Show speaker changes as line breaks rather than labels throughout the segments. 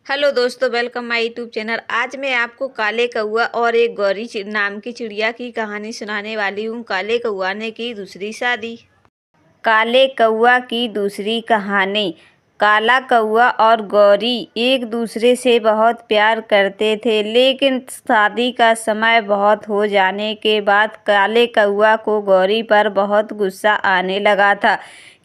Hello दोस्तों, welcome my YouTube channel. आज मैं आपको काले कौआ और एक गौरी नाम की चिड़िया की कहानी सुनाने वाली हूँ। काले कौआ ने की दूसरी शादी। काले कौआ की दूसरी कहानी। काला कौआ और गौरी एक दूसरे से बहुत प्यार करते थे, लेकिन शादी का समय बहुत हो जाने के बाद काले कौआ को गौरी पर बहुत गुस्सा आने लगा था,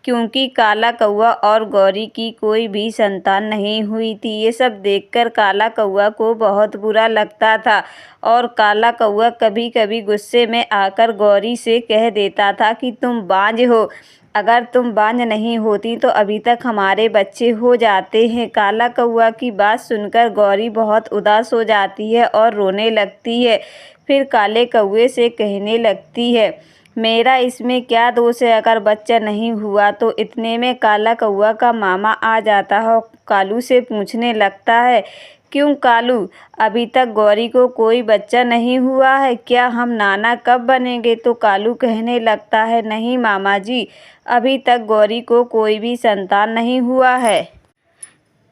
क्योंकि काला कौआ और गौरी की कोई भी संतान नहीं हुई थी। ये सब देखकर काला कौआ को बहुत बुरा लगता था और काला कौआ कभी कभी गुस्से में आकर गौरी से कह देता था कि तुम बांझ हो, अगर तुम बांझ नहीं होती तो अभी तक हमारे बच्चे हो जाते हैं। काला कौआ की बात सुनकर गौरी बहुत उदास हो जाती है और रोने लगती है। फिर काले कौए से कहने लगती है, मेरा इसमें क्या दोष है, अगर बच्चा नहीं हुआ तो। इतने में काला कौआ का मामा आ जाता है और कालू से पूछने लगता है, क्यों कालू, अभी तक गौरी को कोई बच्चा नहीं हुआ है, क्या हम नाना कब बनेंगे? तो कालू कहने लगता है, नहीं मामा जी, अभी तक गौरी को कोई भी संतान नहीं हुआ है।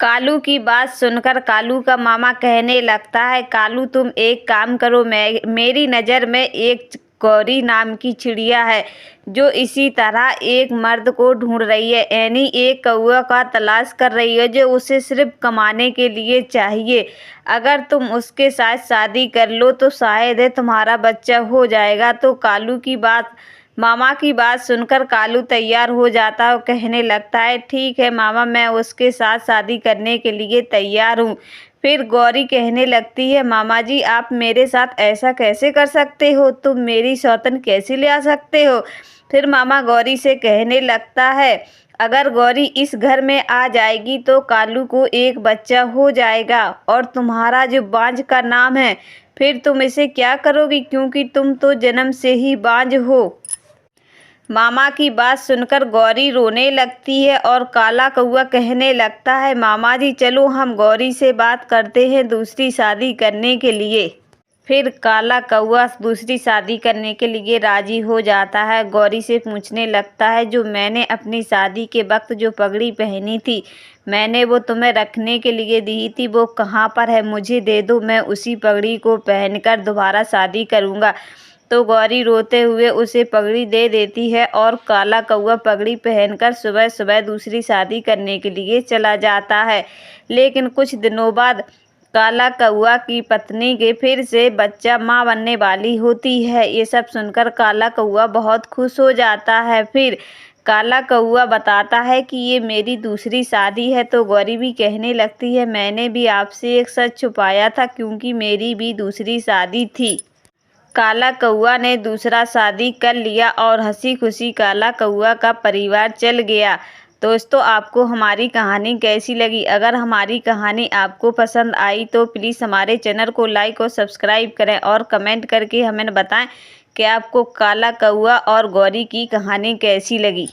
कालू की बात सुनकर कालू का मामा कहने लगता है, कालू तुम एक काम करो, मेरी नज़र में एक गौरी नाम की चिड़िया है जो इसी तरह एक मर्द को ढूंढ रही है, यानी एक कौआ का तलाश कर रही है जो उसे सिर्फ कमाने के लिए चाहिए। अगर तुम उसके साथ शादी कर लो तो शायद तुम्हारा बच्चा हो जाएगा। तो कालू की बात मामा की बात सुनकर कालू तैयार हो जाता है और कहने लगता है, ठीक है मामा, मैं उसके साथ शादी करने के लिए तैयार हूँ। फिर गौरी कहने लगती है, मामा जी आप मेरे साथ ऐसा कैसे कर सकते हो, तुम मेरी सौतन कैसे ले आ सकते हो? फिर मामा गौरी से कहने लगता है, अगर गौरी इस घर में आ जाएगी तो कालू को एक बच्चा हो जाएगा और तुम्हारा जो बांझ का नाम है, फिर तुम इसे क्या करोगी, क्योंकि तुम तो जन्म से ही बांझ हो। मामा की बात सुनकर गौरी रोने लगती है और काला कौआ कहने लगता है, मामा जी चलो हम गौरी से बात करते हैं दूसरी शादी करने के लिए। फिर काला कौआ दूसरी शादी करने के लिए राजी हो जाता है। गौरी से पूछने लगता है, जो मैंने अपनी शादी के वक्त जो पगड़ी पहनी थी, मैंने वो तुम्हें रखने के लिए दी थी, वो कहाँ पर है, मुझे दे दो, मैं उसी पगड़ी को पहनकर दोबारा शादी करूँगा। तो गौरी रोते हुए उसे पगड़ी दे देती है और काला कौआ पगड़ी पहनकर सुबह सुबह दूसरी शादी करने के लिए चला जाता है। लेकिन कुछ दिनों बाद काला कौआ की पत्नी के फिर से बच्चा माँ बनने वाली होती है। ये सब सुनकर काला कौआ बहुत खुश हो जाता है। फिर काला कौआ बताता है कि ये मेरी दूसरी शादी है। तो गौरी भी कहने लगती है, मैंने भी आपसे एक सच छुपाया था, क्योंकि मेरी भी दूसरी शादी थी। काला कौआ ने दूसरा शादी कर लिया और हंसी खुशी काला कौआ का परिवार चल गया। दोस्तों, आपको हमारी कहानी कैसी लगी? अगर हमारी कहानी आपको पसंद आई तो प्लीज़ हमारे चैनल को लाइक और सब्सक्राइब करें और कमेंट करके हमें बताएं कि आपको काला कौआ और गौरी की कहानी कैसी लगी।